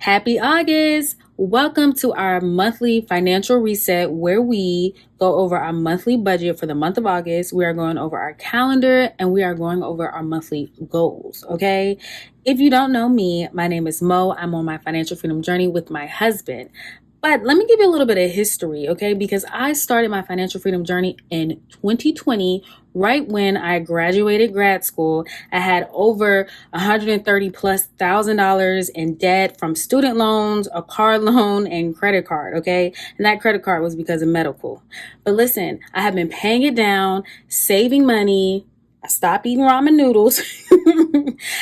Happy August! Welcome to our monthly financial reset where we go over our monthly budget for the month of August. We are going over our calendar and we are going over our monthly goals, okay? If you don't know me, my name is Mo. I'm on my financial freedom journey with my husband. But let me give you a little bit of history, okay? Because I started my financial freedom journey in 2020, right when I graduated grad school. I had over $130,000+ in debt from student loans, a car loan, and credit card, okay? And that credit card was because of medical. But listen, I have been paying it down, saving money. I stopped eating ramen noodles.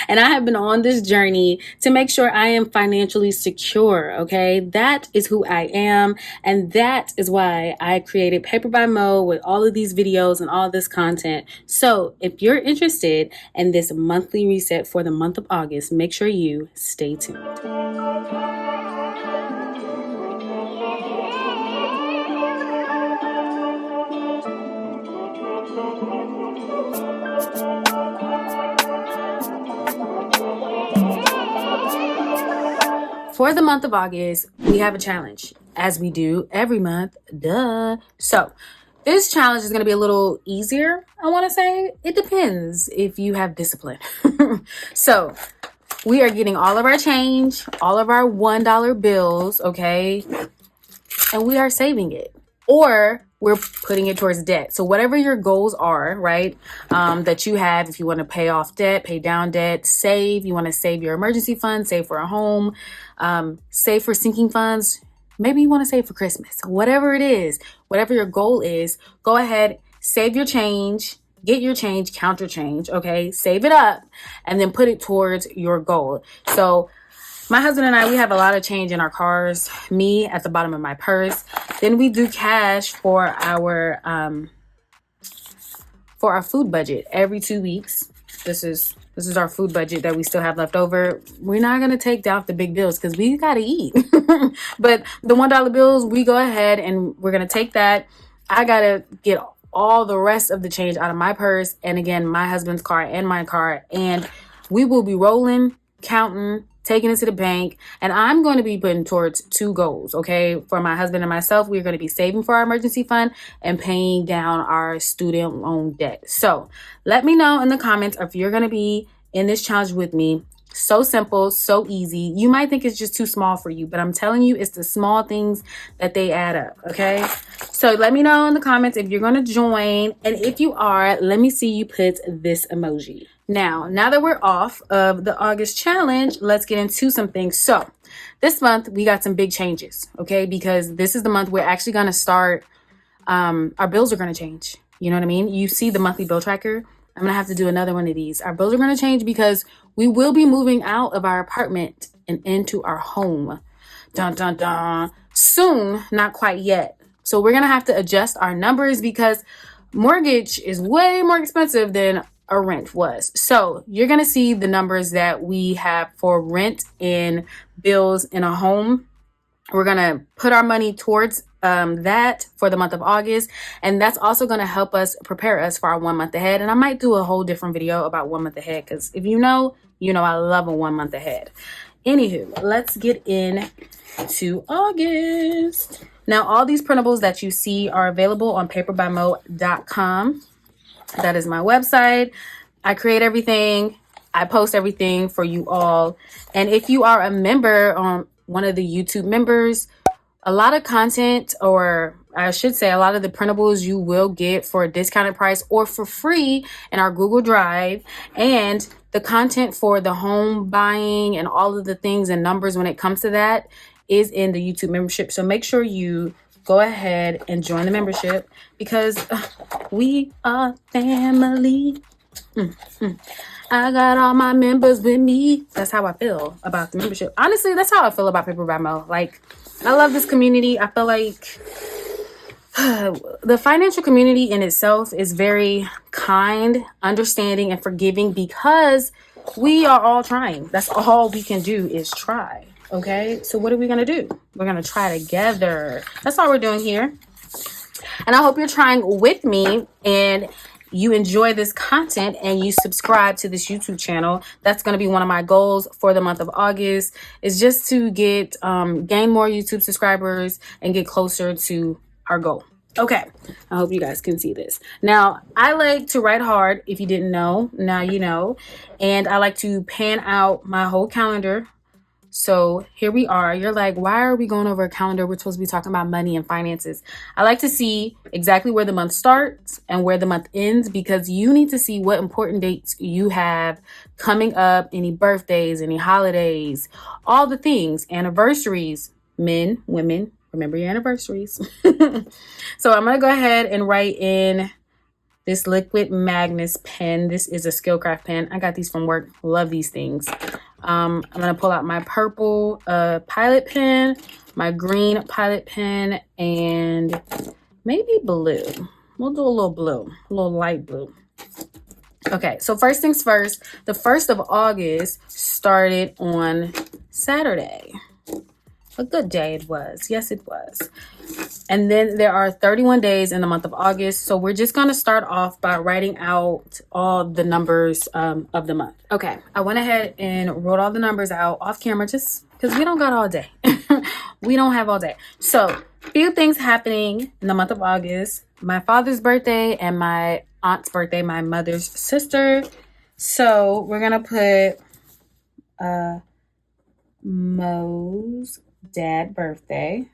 And I have been on this journey to make sure I am financially secure, okay? That is who I am. And that is why I created Paper by Moe with all of these videos and all this content. So if you're interested in this monthly reset for the month of August, make sure you stay tuned. For the month of August, we have a challenge, as we do every month. Duh. So this challenge is going to be a little easier, I want to say. It depends if you have discipline. So we are getting all of our change, all of our $1 bills, okay? And we are saving it. Or we're putting it towards debt. So whatever your goals are, right, that you have, if you want to pay off debt, pay down debt, save, you want to save your emergency fund, save for a home, save for sinking funds, maybe you want to save for Christmas, whatever it is, whatever your goal is, go ahead, save your change, get your change, count your change, okay, save it up, and then put it towards your goal. So my husband and I, we have a lot of change in our cars, me at the bottom of my purse. Then we do cash for our food budget every 2 weeks. This is our food budget that we still have left over. We're not going to take down the big bills because we got to eat. But the $1 bills, we go ahead and we're going to take that. I got to get all the rest of the change out of my purse. And again, my husband's car and my car. And we will be rolling, counting, taking it to the bank, and I'm going to be putting towards 2 goals, okay? For my husband and myself, we're going to be saving for our emergency fund and paying down our student loan debt. So let me know in the comments if you're going to be in this challenge with me. So simple, so easy. You might think it's just too small for you, but I'm telling you, it's the small things that they add up, okay? So let me know in the comments if you're going to join, and if you are, let me see you put this emoji. Now that we're off of the August challenge, let's get into some things. So this month we got some big changes, okay? Because this is the month we're actually going to start, our bills are going to change. You know what I mean? You see the monthly bill tracker. I'm going to have to do another one of these. Our bills are going to change because we will be moving out of our apartment and into our home. Dun, dun, dun. Soon, not quite yet. So we're going to have to adjust our numbers because mortgage is way more expensive than a rent was. So you're going to see the numbers that we have for rent and bills in a home. We're going to put our money towards that for the month of August. And that's also going to help us prepare us for our 1 month ahead. And I might do a whole different video about 1 month ahead, because if you know, I love a 1 month ahead. Anywho, let's get into August. Now, all these printables that you see are available on paperbymoe.com. That is my website. I create everything. I post everything for you all. And if you are a member, one of the YouTube members, a lot of content, or I should say a lot of the printables you will get for a discounted price or for free in our Google Drive. And the content for the home buying and all of the things and numbers when it comes to that is in the YouTube membership. So make sure you go ahead and join the membership because we are family. I got all my members with me. That's how I feel about the membership. Honestly, that's how I feel about Paper by Moe. Like, I love this community. I feel like the financial community in itself is very kind, understanding, and forgiving because we are all trying. That's all we can do is try. Okay, so what are we going to do? We're going to try together. That's all we're doing here. And I hope you're trying with me. And you enjoy this content and you subscribe to this YouTube channel. That's going to be one of my goals for the month of August, is just to get gain more YouTube subscribers and get closer to our goal. Okay, I hope you guys can see this. Now, I like to write hard. If you didn't know, now you know. And I like to pan out my whole calendar. So here we are. You're like, why are we going over a calendar? We're supposed to be talking about money and finances. I like to see exactly where the month starts and where the month ends, because you need to see what important dates you have coming up, any birthdays, any holidays, all the things, anniversaries, men, women, remember your anniversaries. So I'm going to go ahead and write in this Liquid Magnus pen. This is a Skillcraft pen. I got these from work. Love these things. I'm going to pull out my purple Pilot pen, my green Pilot pen, and maybe blue. We'll do a little blue, a little light blue. Okay, so first things first, the 1st of August started on Saturday. A good day it was. Yes, it was. And then there are 31 days in the month of August. So we're just going to start off by writing out all the numbers of the month. Okay, I went ahead and wrote all the numbers out off camera just because we don't got all day. We don't have all day. So few things happening in the month of August. My father's birthday and my aunt's birthday, my mother's sister. So we're going to put Moe's dad birthday.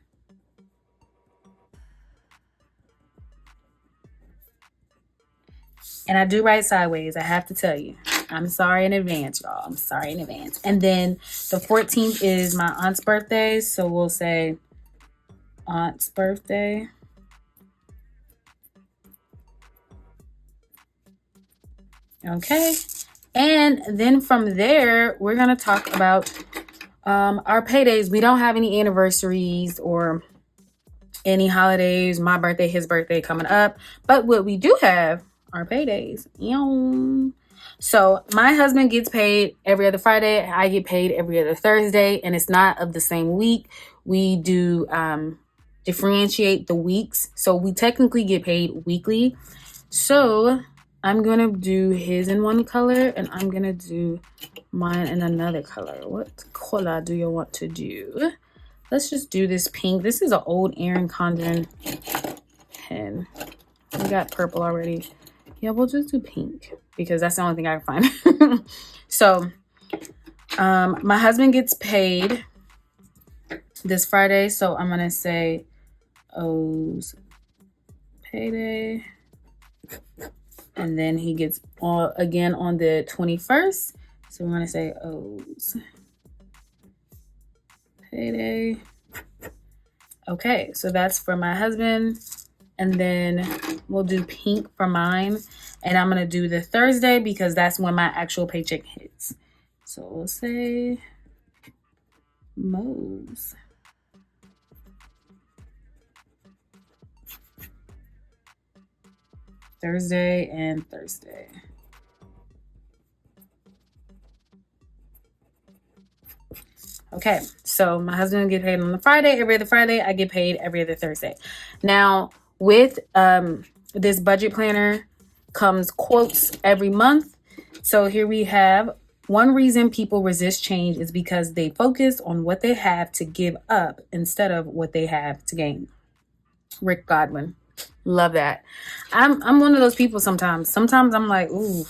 And I do write sideways, I have to tell you. I'm sorry in advance, y'all. I'm sorry in advance. And then the 14th is my aunt's birthday. So we'll say aunt's birthday. Okay. And then from there, we're going to talk about our paydays. We don't have any anniversaries or any holidays, my birthday, his birthday coming up. But what we do have are paydays. So my husband gets paid every other Friday. I get paid every other Thursday, and it's not of the same week. We do differentiate the weeks. So we technically get paid weekly. So I'm going to do his in one color, and I'm going to do mine in another color. What color do you want to do? Let's just do this pink. This is an old Erin Condon pen. We got purple already. Yeah, we'll just do pink because that's the only thing I can find. So my husband gets paid this Friday. So I'm going to say O's payday. And then he gets again on the 21st. So we're going to say O's payday. Okay, so that's for my husband. And then we'll do pink for mine. And I'm going to do the Thursday because that's when my actual paycheck hits. So we'll say Moe's. Thursday and Thursday. Okay, so my husband will get paid on the Friday, every other Friday. I get paid every other Thursday. Now, with this budget planner comes quotes every month. So here we have, one reason people resist change is because they focus on what they have to give up instead of what they have to gain. Rick Godwin. Love that. I'm one of those people sometimes. Sometimes I'm like, ooh,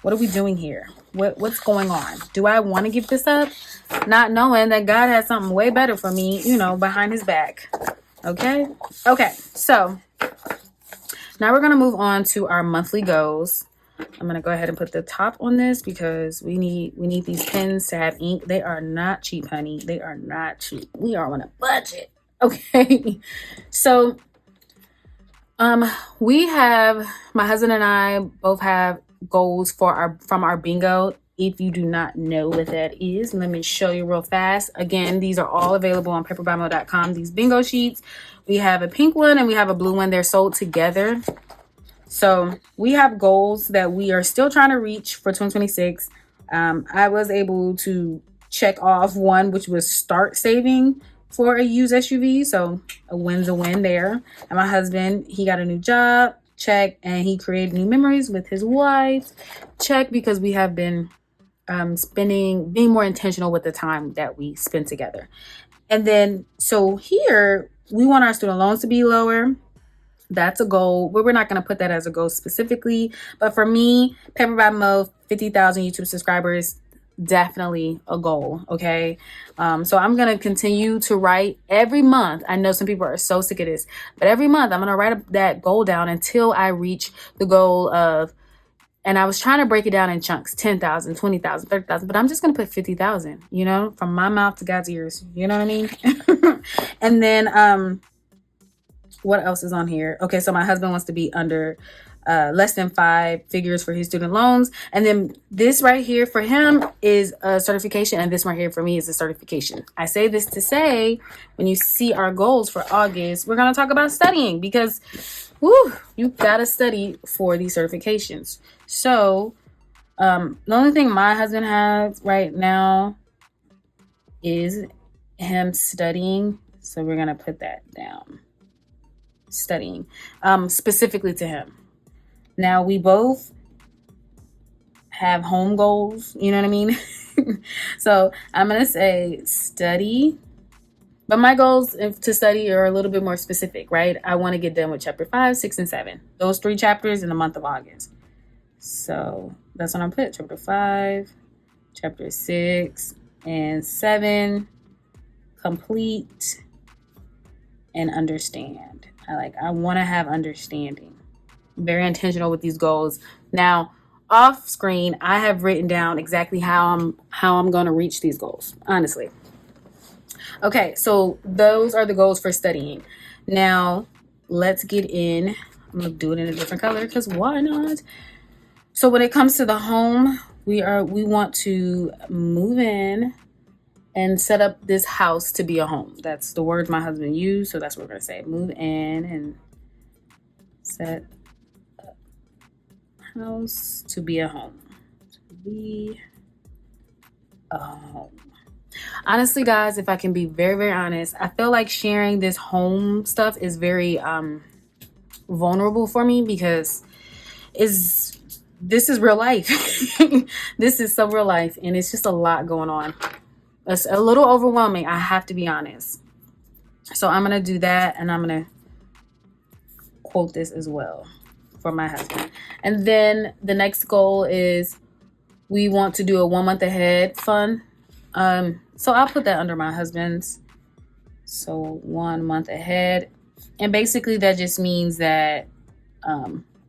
what are we doing here? What's going on? Do I want to give this up? Not knowing that God has something way better for me, behind his back. Okay. So now we're going to move on to our monthly goals. I'm going to go ahead and put the top on this because we need these pens to have ink. They are not cheap, honey. They are not cheap. We are on a budget. Okay. So, we have, my husband and I both have goals from our bingo. If you do not know what that is, let me show you real fast. Again, these are all available on paperbymoe.com. These bingo sheets. We have a pink one and we have a blue one. They're sold together. So we have goals that we are still trying to reach for 2026. I was able to check off one, which was start saving for a used SUV. So a win's a win there. And my husband, he got a new job. check. And he created new memories with his wife, check, because we have been being more intentional with the time that we spend together. And then, so here, we want our student loans to be lower. That's a goal, but we're not going to put that as a goal specifically. But for me, Paper by Moe, 50,000 YouTube subscribers, definitely a goal. Okay. So I'm going to continue to write every month. I know some people are so sick of this, but every month I'm going to write that goal down until I reach the goal of, and I was trying to break it down in chunks, 10,000, 20,000, 30,000, but I'm just going to put 50,000, from my mouth to God's ears. You know what I mean? And then, what else is on here? Okay, so my husband wants to be under less than 5 figures for his student loans. And then this right here for him is a certification. And this right here for me is a certification. I say this to say, when you see our goals for August, we're going to talk about studying because you got to study for these certifications. So the only thing my husband has right now is him studying. So we're going to put that down. Studying specifically to him. Now we both have home goals, you know what I mean? So I'm gonna say study, but my goals to study are a little bit more specific, right? I want to get done with chapter 5, 6, and 7, those 3 chapters in the month of August. So that's what I'm put: chapter 5, chapter 6, and 7 complete and understand. I want to have understanding. I'm very intentional with these goals. Now, off screen, I have written down exactly how I'm going to reach these goals, honestly. Okay, so those are the goals for studying. Now, let's get in. I'm going to do it in a different color because why not? So when it comes to the home, we want to move in and set up this house to be a home. That's the word my husband used, so that's what we're going to say. Move in and set up house to be a home. To be a home. Honestly, guys, if I can be very, very honest, I feel like sharing this home stuff is very vulnerable for me because this is real life. This is so real life, and it's just a lot going on. It's a little overwhelming, I have to be honest. So I'm going to do that, and I'm going to quote this as well for my husband. And then the next goal is we want to do a 1 month ahead fund. So I'll put that under my husband's. So 1 month ahead. And basically that just means that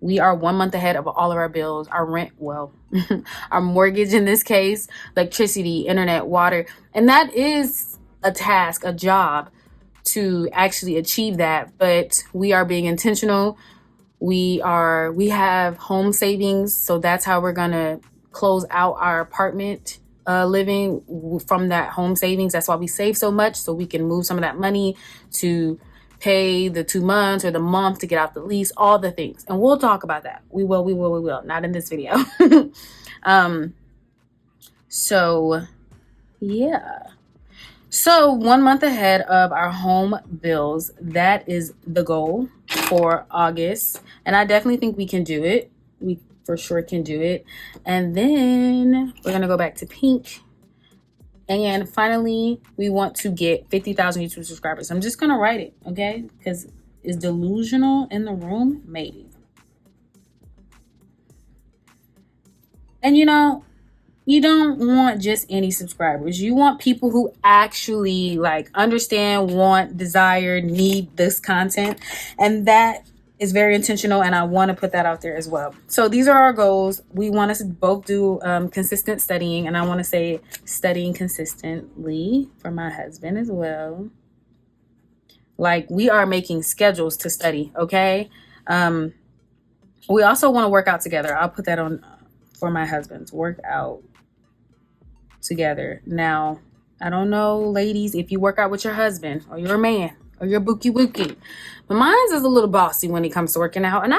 we are 1 month ahead of all of our bills, our rent, our mortgage in this case, electricity, internet, water. And that is a task, a job to actually achieve that. But we are being intentional. We have home savings. So that's how we're going to close out our apartment living from that home savings. That's why we save so much, so we can move some of that money to pay the 2 months or the month to get out the lease, all the things. And we'll talk about that. We will. Not in this video. So, yeah. So 1 month ahead of our home bills, that is the goal for August. And I definitely think we can do it. We for sure can do it. And then we're going to go back to pink. And finally, we want to get 50,000 YouTube subscribers. I'm just going to write it, okay? Because is delusional in the room? Maybe. And you don't want just any subscribers. You want people who actually understand, want, desire, need this content. And that is very intentional, and I want to put that out there as well. So these are our goals. We want us to both do consistent studying, and I want to say studying consistently for my husband as well. We are making schedules to study, okay? We also want to work out together. I'll put that on for my husband's work out together. Now, I don't know, ladies, if you work out with your husband or your man or your bookie wookie, but mine's is a little bossy when it comes to working out, and I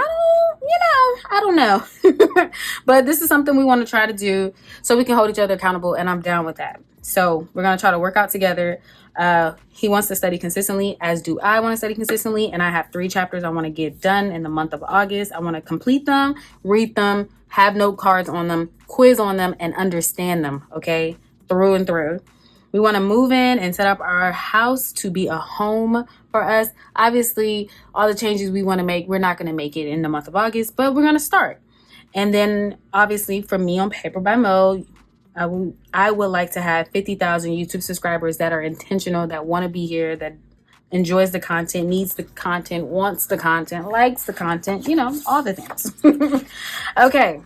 don't know. But this is something we want to try to do so we can hold each other accountable, and I'm down with that. So we're going to try to work out together. He wants to study consistently, as do I want to study consistently. And I have 3 chapters I want to get done in the month of August. I want to complete them, read them, have note cards on them, quiz on them, and understand them, okay, through and through. We want to move in and set up our house to be a home for us. Obviously, all the changes we want to make, we're not going to make it in the month of August, but we're going to start. And then, obviously, for me on Paper by Moe, I would like to have 50,000 YouTube subscribers that are intentional, that want to be here, that enjoys the content, needs the content, wants the content, likes the content, all the things. Okay,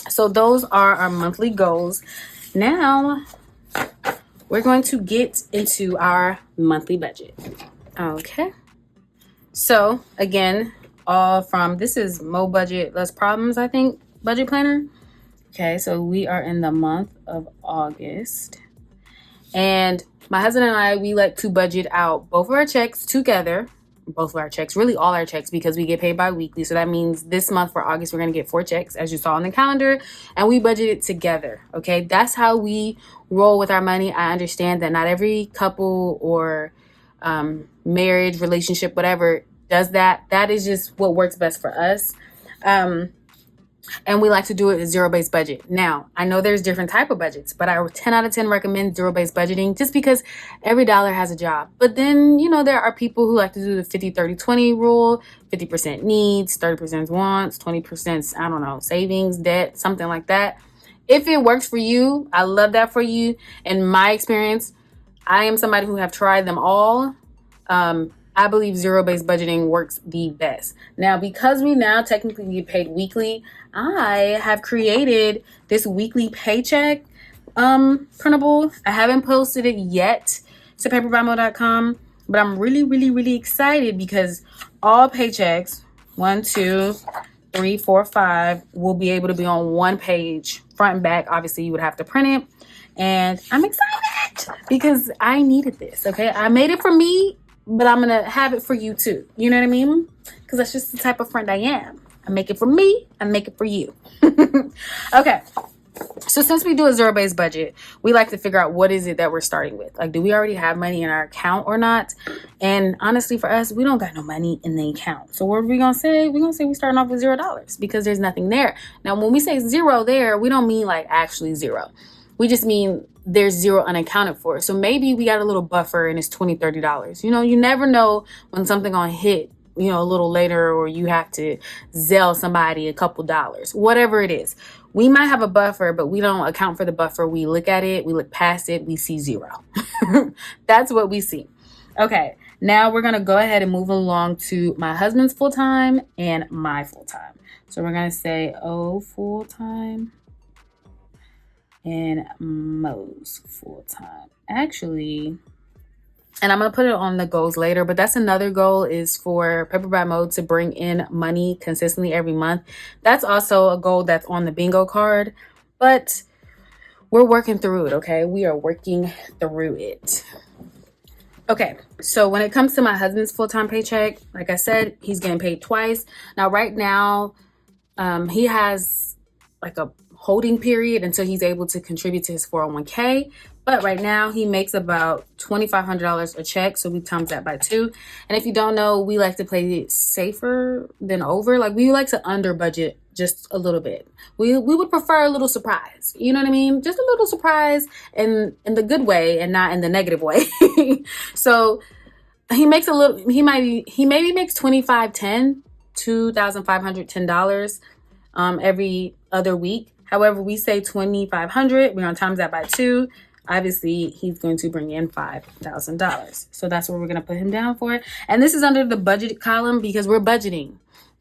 so those are our monthly goals. Now, we're going to get into our monthly budget. Okay. So, again, this is Mo Budget Less Problems, I think, budget planner. Okay, so we are in the month of August. And my husband and I, we like to budget out both of our checks together. Both of our checks, really all our checks, because we get paid bi-weekly. So that means this month for August, we're going to get 4 checks, as you saw on the calendar. And we budget it together, okay? That's how we roll with our money. I understand that not every couple or marriage, relationship, whatever, does that. That is just what works best for us. And we like to do it a zero-based budget. Now, I know there's different type of budgets, but I 10 out of 10 recommend zero-based budgeting just because every dollar has a job. But then, there are people who like to do the 50-30-20 rule, 50% needs, 30% wants, 20%, I don't know, savings, debt, something like that. If it works for you, I love that for you. In my experience, I am somebody who have tried them all. I believe zero-based budgeting works the best. Now, because we now technically get paid weekly, I have created this weekly paycheck printable. I haven't posted it yet to paperbymoe.com, but I'm really, really, really excited because all paychecks, 1, 2, 3, 4, 5, will be able to be on one page, front and back. Obviously, you would have to print it. And I'm excited because I needed this, okay? I made it for me, but I'm going to have it for you too. You know what I mean? Because that's just the type of friend I am. I make it for me. I make it for you. Okay. So since we do a zero-based budget, we like to figure out what is it that we're starting with. Like, do we already have money in our account or not? And honestly, for us, we don't got no money in the account. So what are we going to say? We're going to say we're starting off with $0 because there's nothing there. Now, when we say zero there, we don't mean like actually zero. We just mean there's zero unaccounted for. So maybe we got a little buffer and it's $20, $30. You never know when something gonna hit, a little later, or you have to Zelle somebody a couple dollars, whatever it is. We might have a buffer, but we don't account for the buffer. We look at it, we look past it, we see zero. That's what we see. Okay, now we're gonna go ahead and move along to my husband's full-time and my full-time. So we're gonna say full-time and Mo's full-time. Actually, and I'm going to put it on the goals later, but that's another goal, is for Paper by Moe to bring in money consistently every month. That's also a goal that's on the bingo card, but we're working through it, okay? We are working through it. Okay, so when it comes to my husband's full-time paycheck, like I said, he's getting paid twice. Now, right now, he has like a holding period until he's able to contribute to his 401k. But right now he makes about $2,500 a check. So we times that by 2. And if you don't know, we like to play it safer than over. Like, we like to under budget just a little bit. We would prefer a little surprise. You know what I mean? Just a little surprise in the good way and not in the negative way. So he makes a little, he maybe makes $2,510 every other week. However, we say 2,500. We're going to times that by 2. Obviously, he's going to bring in $5,000. So that's what we're going to put him down for. And this is under the budget column because we're budgeting.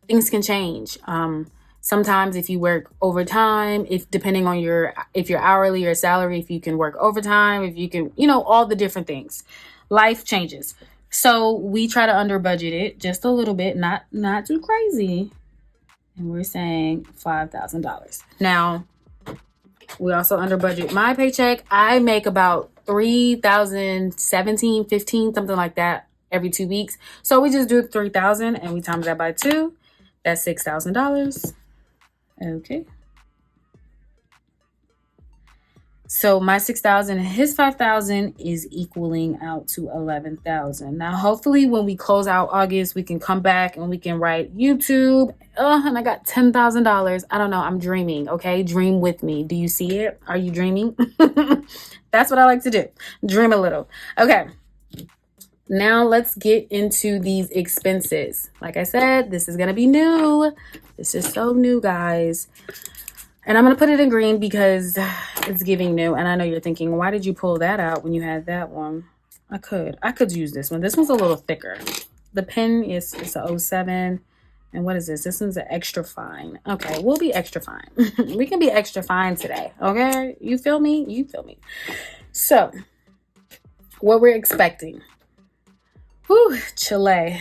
Things can change. Sometimes if you work overtime, depending on if you're hourly or salary, if you can work overtime, if you can, all the different things. Life changes. So we try to under budget it just a little bit, not too crazy. And we're saying $5,000. Now, we also under budget my paycheck. I make about $3,017, $15, something like that every 2 weeks. So we just do $3,000 and we times that by 2. That's $6,000. Okay. So my 6,000 and his 5,000 is equaling out to 11,000. Now, hopefully when we close out August, we can come back and we can write YouTube. And I got $10,000. I don't know. I'm dreaming. Okay. Dream with me. Do you see it? Are you dreaming? That's what I like to do. Dream a little. Okay. Now let's get into these expenses. Like I said, this is going to be new. This is so new, guys. And I'm going to put it in green because it's giving new. And I know you're thinking, why did you pull that out when you had that one? I could use this one. This one's a little thicker. The pen it's a 07. And what is this? This one's an extra fine. Okay, we'll be extra fine. We can be extra fine today. Okay, you feel me? You feel me? So, what we're expecting. Whew, Chile.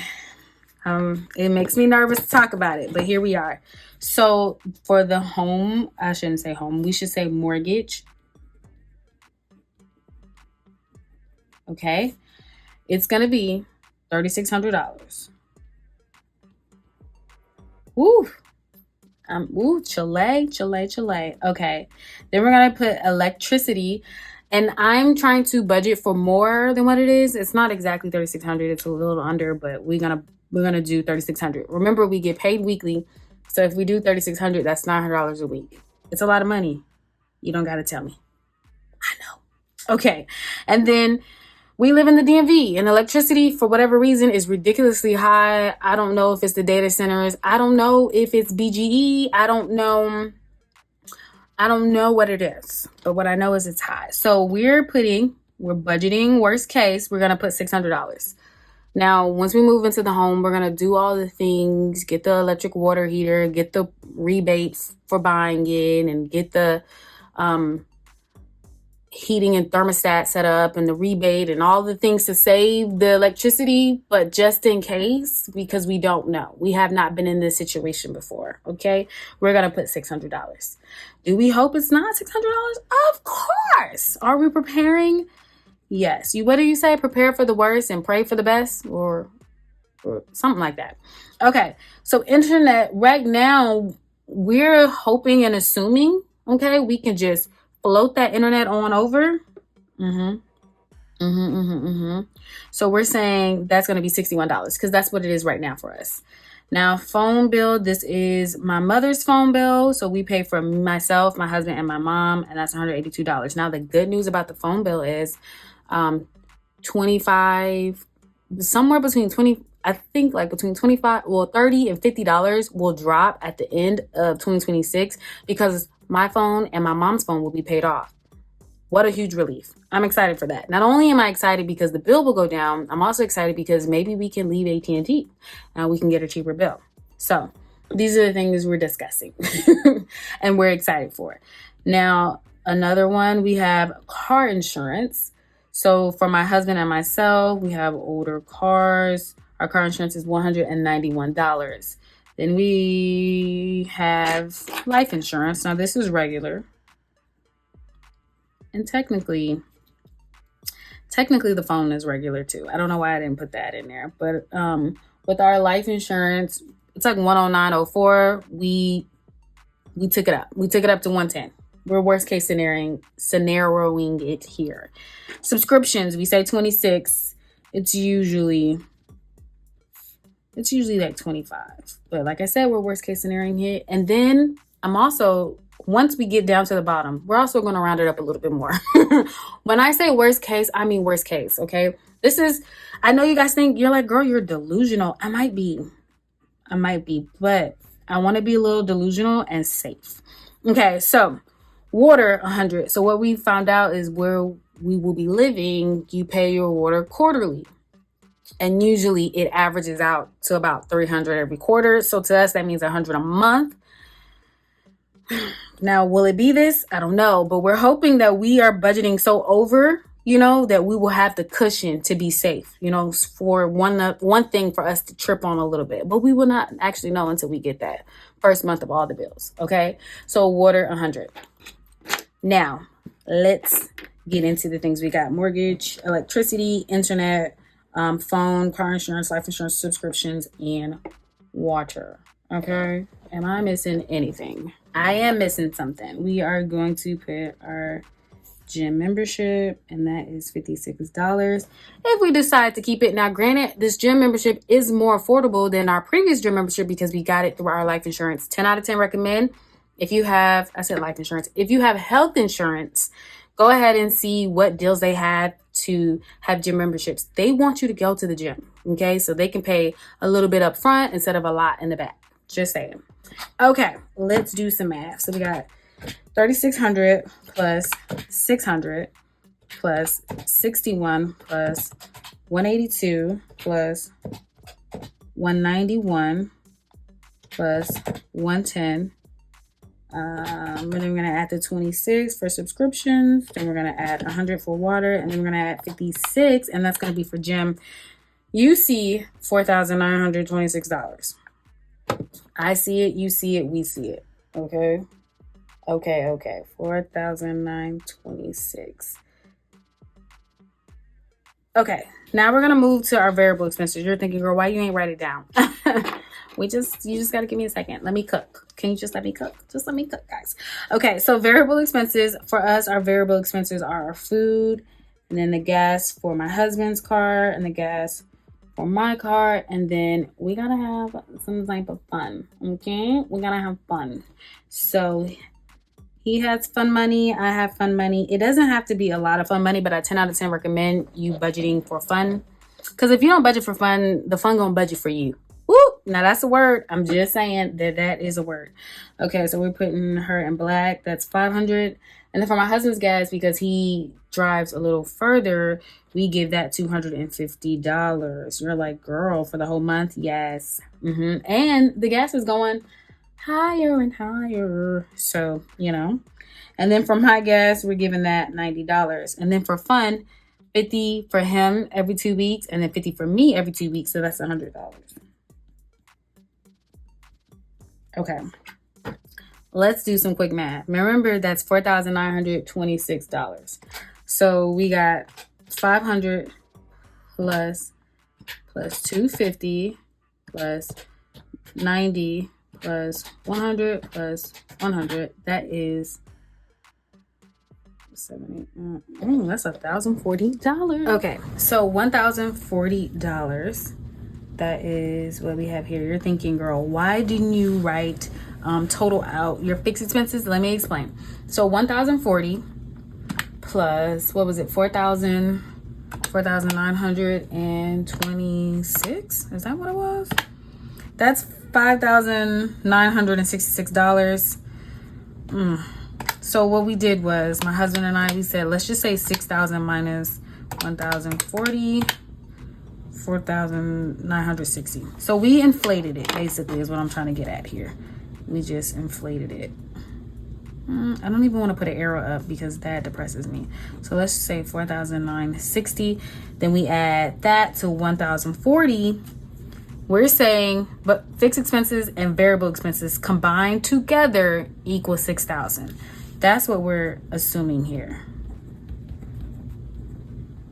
It makes me nervous to talk about it, but here we are. So for the home, I shouldn't say home, we should say mortgage. Okay. It's going to be $3,600. Woo. Chile. Okay. Then we're going to put electricity. And I'm trying to budget for more than what it is. It's not exactly 3,600. It's a little under, but we're gonna do 3,600. Remember, we get paid weekly. So if we do 3,600, that's $900 a week. It's a lot of money. You don't gotta tell me. I know. Okay. And then we live in the DMV, and electricity, for whatever reason, is ridiculously high. I don't know if it's the data centers. I don't know if it's BGE. I don't know what it is, but what I know is it's high. So we're budgeting worst case, we're going to put $600. Now, once we move into the home, we're going to do all the things, get the electric water heater, get the rebates for buying it, and get the heating and thermostat set up and the rebate and all the things to save the electricity. But just in case, because we don't know, we have not been in this situation before. Okay. We're going to put $600. Do we hope it's not $600? Of course. Are we preparing? Yes. What do you say? Prepare for the worst and pray for the best, or something like that. Okay. So internet right now, we're hoping and assuming, okay, we can just float that internet on over. So we're saying that's going to be $61 because that's what it is right now for us. Now, phone bill, this is my mother's phone bill. So we pay for myself, my husband, and my mom, and that's $182. Now, the good news about the phone bill is 25, somewhere between 20, I think like between 25, well, $30 and $50 will drop at the end of 2026 because my phone and my mom's phone will be paid off. What a huge relief. I'm excited for that. Not only am I excited because the bill will go down, I'm also excited because maybe we can leave AT&T and we can get a cheaper bill. So these are the things we're discussing and we're excited for it. Now, another one, we have car insurance. So for my husband and myself, we have older cars. Our car insurance is $191. Then we have life insurance. Now this is regular. And technically the phone is regular too. I don't know why I didn't put that in there. But with our life insurance, it's like 109.04. We took it up. We took it up to 110. We're worst case scenarioing it here. Subscriptions, we say 26. It's usually like 25. But like I said, we're worst case scenarioing it. And then I'm also, once we get down to the bottom, we're also going to round it up a little bit more. When I say worst case, I mean worst case. Okay. I know you guys think you're like, girl, you're delusional. I might be, but I want to be a little delusional and safe. Okay. So water, 100. So what we found out is where we will be living, you pay your water quarterly. And usually it averages out to about 300 every quarter. So to us, that means 100 a month. Now, will it be this? I don't know. But we're hoping that we are budgeting so over, that we will have the cushion to be safe, for one thing for us to trip on a little bit. But we will not actually know until we get that first month of all the bills. Okay. So water, 100. Now, let's get into the things we got. Mortgage, electricity, internet, phone, car insurance, life insurance, subscriptions, and water. Okay. Am I missing anything? I am missing something. We are going to put our gym membership, and that is $56 if we decide to keep it. Now, granted, this gym membership is more affordable than our previous gym membership because we got it through our life insurance. 10 out of 10 recommend. If you have, I said life insurance, if you have health insurance, go ahead and see what deals they have to have gym memberships. They want you to go to the gym, okay? So they can pay a little bit up front instead of a lot in the back. Just saying. Okay, let's do some math. So we got 3,600 plus 600 plus 61 plus 182 plus 191 plus 110. And then we're going to add the 26 for subscriptions. Then we're going to add 100 for water. And then we're going to add 56. And that's going to be for gym. You see $4,926. I see it. You see it. We see it. Okay. Okay. 4,926. Okay. Now we're going to move to our variable expenses. You're thinking, girl, why you ain't write it down? You just got to give me a second. Let me cook. Can you just let me cook? Just let me cook, guys. Okay, so variable expenses for us, our variable expenses are our food, and then the gas for my husband's car, and the gas for my car, and then we gotta have some type of fun. Okay, we gotta have fun. So he has fun money. I have fun money. It doesn't have to be a lot of fun money, but I 10 out of 10 recommend you budgeting for fun. Because if you don't budget for fun, the fun gonna budget for you. Woo! Now that's a word. I'm just saying that is a word. Okay, so we're putting her in black. That's 500. And then for my husband's gas, because he drives a little further, we give that $250. You're like, girl, for the whole month? Yes. And the gas is going higher and higher. So, And then for my gas, we're giving that $90. And then for fun, 50 for him every 2 weeks, and then 50 for me every 2 weeks. So that's $100. Okay, let's do some quick math. Remember, that's $4,926. So we got 500 plus 250 plus 90 plus 100 plus 100. That is that's $1,040. Okay, so $1,040. That is what we have here. You're thinking, girl, why didn't you write total out your fixed expenses? Let me explain. So 1,040 plus, what was it? 4,926. Is that what it was? That's $5,966. So what we did was, my husband and I, we said, let's just say 6,000 minus 1,040. 4,960. So we inflated it, basically, is what I'm trying to get at here. We just inflated it. I don't even want to put an arrow up because that depresses me. So let's say 4,960. Then we add that to 1,040. We're saying, but fixed expenses and variable expenses combined together equals 6,000. That's what we're assuming here.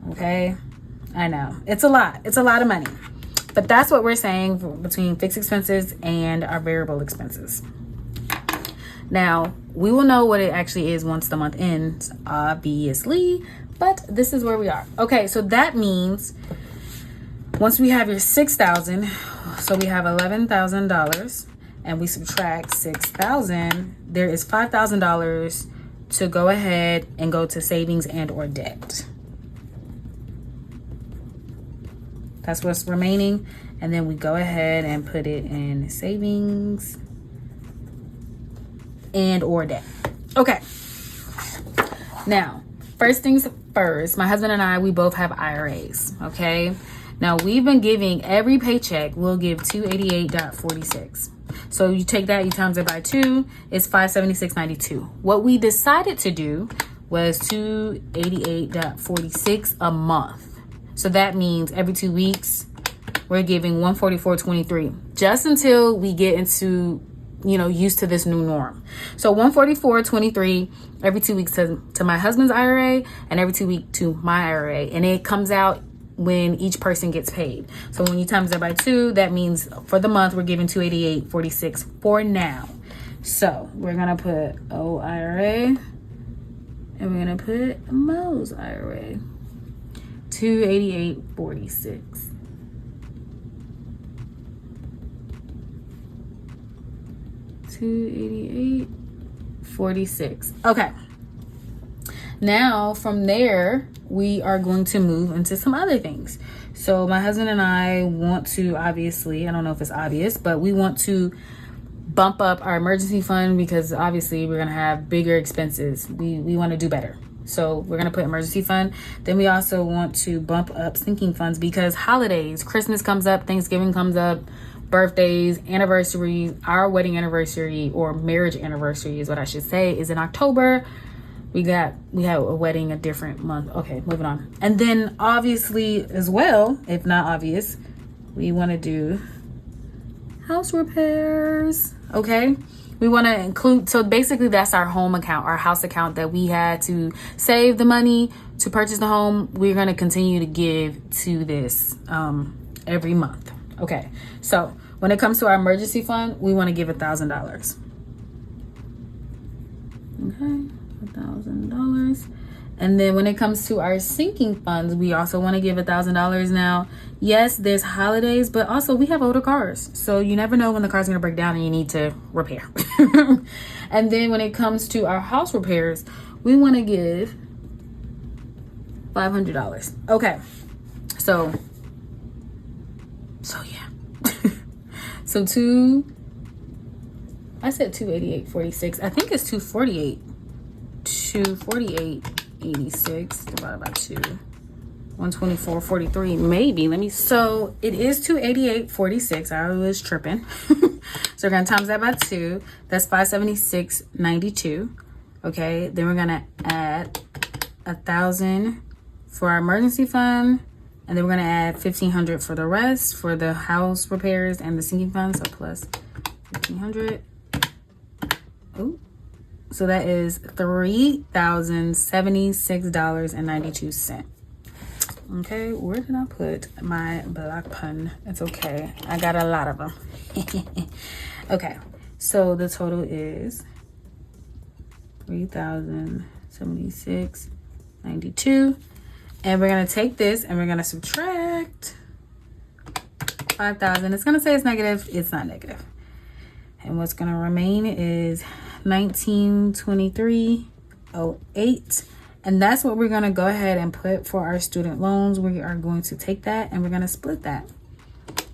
Okay. I know it's a lot of money, but that's what we're saying between fixed expenses and our variable expenses. Now we will know what it actually is once the month ends, obviously, but this is where we are. Okay, so that means once we have your 6,000, so we have $11,000 and we subtract 6,000, there is $5,000 to go ahead and go to savings and or debt. That's what's remaining. And then we go ahead and put it in savings and or debt. Okay. Now, first things first, my husband and I, we both have IRAs. Okay. Now we've been giving every paycheck, we'll give 288.46. So you take that, you times it by 2, it's 576.92. What we decided to do was 288.46 a month. So that means every 2 weeks, we're giving 144.23 just until we get into, used to this new norm. So 144.23 every 2 weeks to my husband's IRA and every 2 weeks to my IRA. And it comes out when each person gets paid. So when you times that by 2, that means for the month, we're giving 288.46 for now. So we're going to put OIRA And we're gonna put Moe's IRA. $288.46. $288.46. Okay. Now from there, we are going to move into some other things. So my husband and I want to, obviously, I don't know if it's obvious, but we want to bump up our emergency fund because obviously we're going to have bigger expenses. We want to do better. So we're going to put emergency fund. Then we also want to bump up sinking funds because holidays, Christmas comes up, Thanksgiving comes up, birthdays, anniversaries, our wedding anniversary or marriage anniversary is what I should say is in October. We have a wedding a different month. Okay, moving on. And then obviously as well, if not obvious, we want to do house repairs. Okay, we want to include, so basically that's our home account, our house account that we had to save the money to purchase the home. We're going to continue to give to this every month. Okay, so when it comes to our emergency fund, we want to give $1,000. Okay, $1,000. And then when it comes to our sinking funds, we also want to give $1,000 now. Yes, there's holidays, but also we have older cars. So you never know when the car's going to break down and you need to repair. And then when it comes to our house repairs, we want to give $500. Okay. So yeah. So I said 288.46. I think it's 248. 248.86 divided by 2. 124.43 maybe. So it is 288.46. I was tripping. So we're gonna times that by 2. That's 576.92. Okay, then we're gonna add 1,000 for our emergency fund, and then we're gonna add 1,500 for the rest for the house repairs and the sinking fund. So plus 1,500. Oh, so that is $3,076.92. Okay, where did I put my black pen? It's okay. I got a lot of them. Okay, so the total is $3,076.92. And we're going to take this and we're going to subtract 5,000. It's going to say it's negative. It's not negative. And what's going to remain is 1923.08. And that's what we're going to go ahead and put for our student loans. We are going to take that and we're going to split that.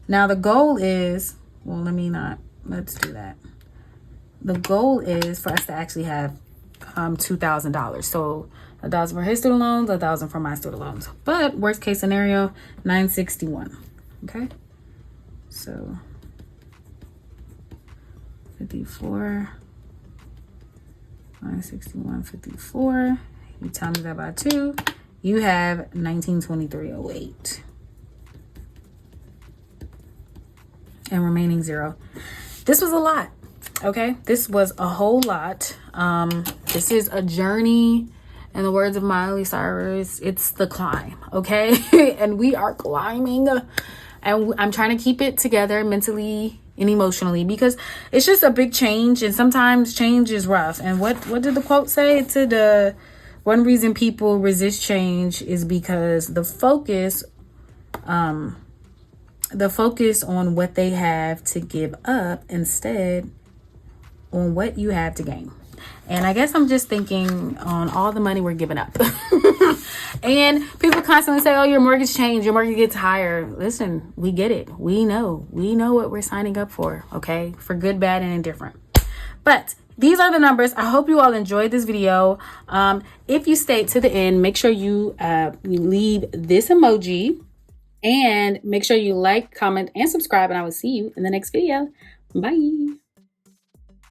Now the goal is, well, let's do that. The goal is for us to actually have $2,000. So $1,000 for his student loans, $1,000 for my student loans. But worst case scenario, $961. Okay. So 54, 961.54. You times that by 2, you have 1923.08. And remaining 0. This was a lot. Okay, this was a whole lot. This is a journey. In the words of Miley Cyrus, it's the climb. Okay, and we are climbing. And I'm trying to keep it together mentally and emotionally because it's just a big change, and sometimes change is rough. And what did the quote say? One reason people resist change is because the focus on what they have to give up instead on what you have to gain. And I guess I'm just thinking on all the money we're giving up. And people constantly say, oh, your mortgage changed, your mortgage gets higher. Listen, we get it. We know what we're signing up for, okay? For good, bad, and indifferent. But these are the numbers. I hope you all enjoyed this video. If you stayed to the end, make sure you leave this emoji and make sure you like, comment, and subscribe. And I will see you in the next video. Bye.